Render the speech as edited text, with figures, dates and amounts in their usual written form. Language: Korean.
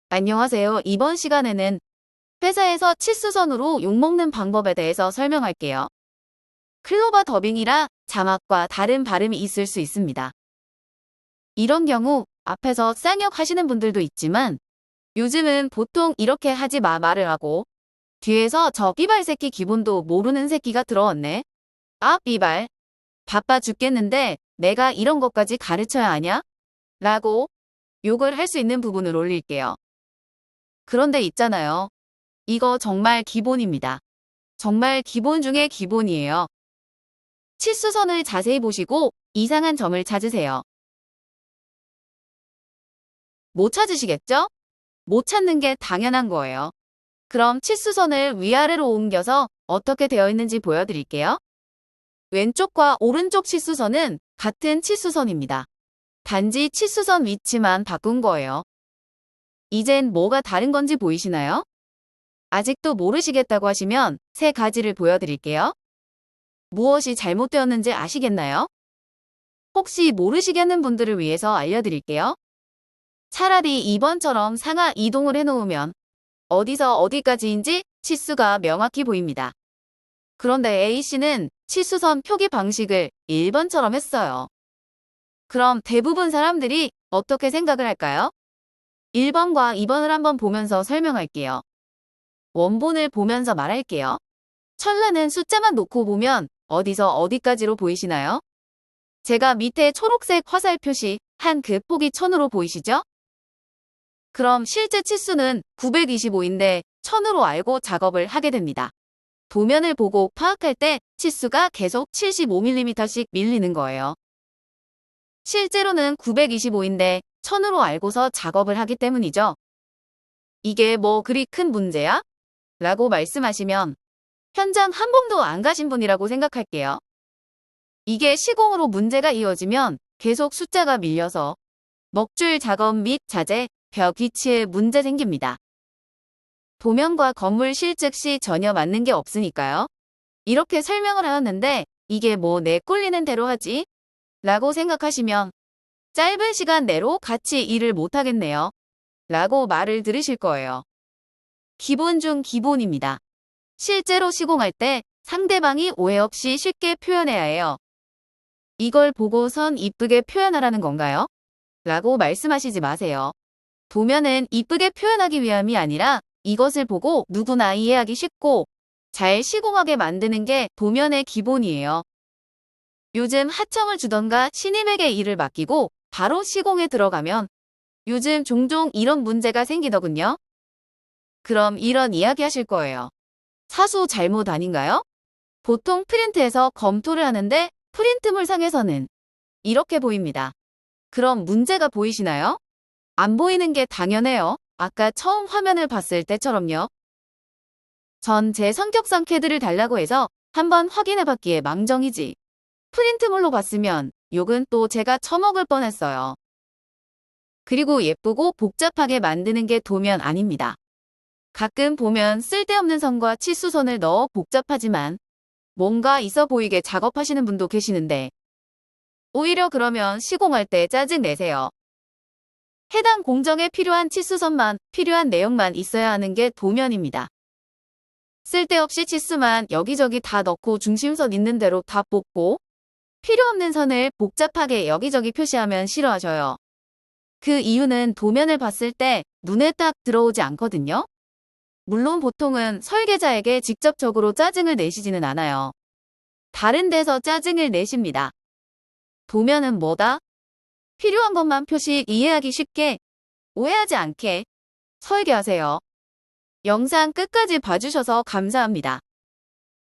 안녕하세요. 이번 시간에는 회사에서 치수선으로 욕먹는 방법에 대해서 설명할게요. 클로버 더빙이라 자막과 다른 발음이 있을 수 있습니다. 이런 경우 앞에서 쌍욕 하시는 분들도 있지만 요즘은 보통 이렇게 하지 마 말을 하고 뒤에서 저 삐발 새끼 기본도 모르는 새끼가 들어왔네. 아 삐발. 바빠 죽겠는데 내가 이런 것까지 가르쳐야 하냐? 라고 욕을 할 수 있는 부분을 올릴게요. 그런데 있잖아요. 이거 정말 기본입니다. 정말 기본 중에 기본이에요. 치수선을 자세히 보시고 이상한 점을 찾으세요. 못 찾으시겠죠? 못 찾는 게 당연한 거예요. 그럼 치수선을 위아래로 옮겨서 어떻게 되어 있는지 보여드릴게요. 왼쪽과 오른쪽 치수선은 같은 치수선입니다. 단지 치수선 위치만 바꾼 거예요. 이젠 뭐가 다른 건지 보이시나요? 아직도 모르시겠다고 하시면 세 가지를 보여드릴게요. 무엇이 잘못되었는지 아시겠나요? 혹시 모르시겠는 분들을 위해서 알려드릴게요. 차라리 2번처럼 상하 이동을 해놓으면 어디서 어디까지인지 치수가 명확히 보입니다. 그런데 A씨는 치수선 표기 방식을 1번처럼 했어요. 그럼 대부분 사람들이 어떻게 생각을 할까요? 1번과 2번을 한번 보면서 설명할게요. 원본을 보면서 말할게요. 천라는 숫자만 놓고 보면 어디서 어디까지로 보이시나요? 제가 밑에 초록색 화살 표시 한 그 폭이 1000으로 보이시죠? 그럼 실제 치수는 925인데 1000으로 알고 작업을 하게 됩니다. 도면을 보고 파악할 때 치수가 계속 75mm씩 밀리는 거예요. 실제로는 925인데 1000으로 알고서 작업을 하기 때문이죠. 이게 뭐 그리 큰 문제야? 라고 말씀하시면 현장 한 번도 안 가신 분이라고 생각할게요. 이게 시공으로 문제가 이어지면 계속 숫자가 밀려서 먹줄 작업 및 자재, 벽 위치에 문제 생깁니다. 도면과 건물 실측 시 전혀 맞는 게 없으니까요. 이렇게 설명을 하였는데 이게 뭐 내 꼴리는 대로 하지? 라고 생각하시면 짧은 시간 내로 같이 일을 못하겠네요. 라고 말을 들으실 거예요. 기본 중 기본입니다. 실제로 시공할 때 상대방이 오해 없이 쉽게 표현해야 해요. 이걸 보고선 이쁘게 표현하라는 건가요? 라고 말씀하시지 마세요. 도면은 이쁘게 표현하기 위함이 아니라 이것을 보고 누구나 이해하기 쉽고 잘 시공하게 만드는 게 도면의 기본이에요. 요즘 하청을 주던가 신임에게 일을 맡기고 바로 시공에 들어가면 요즘 종종 이런 문제가 생기더군요. 그럼 이런 이야기 하실 거예요. 사수 잘못 아닌가요? 보통 프린트에서 검토를 하는데 프린트물 상에서는 이렇게 보입니다. 그럼 문제가 보이시나요? 안 보이는 게 당연해요. 아까 처음 화면을 봤을 때처럼요. 전 제 성격상 CAD를 달라고 해서 한번 확인해봤기에 망정이지. 프린트물로 봤으면 욕은 또 제가 처먹을 뻔했어요. 그리고 예쁘고 복잡하게 만드는 게 도면 아닙니다. 가끔 보면 쓸데없는 선과 치수선을 넣어 복잡하지만 뭔가 있어 보이게 작업하시는 분도 계시는데 오히려 그러면 시공할 때 짜증 내세요. 해당 공정에 필요한 치수선만 필요한 내용만 있어야 하는 게 도면입니다. 쓸데없이 치수만 여기저기 다 넣고 중심선 있는 대로 다 뽑고 필요 없는 선을 복잡하게 여기저기 표시하면 싫어하셔요. 그 이유는 도면을 봤을 때 눈에 딱 들어오지 않거든요. 물론 보통은 설계자에게 직접적으로 짜증을 내시지는 않아요. 다른 데서 짜증을 내십니다. 도면은 뭐다? 필요한 것만 표시 이해하기 쉽게 오해하지 않게 설계하세요. 영상 끝까지 봐주셔서 감사합니다.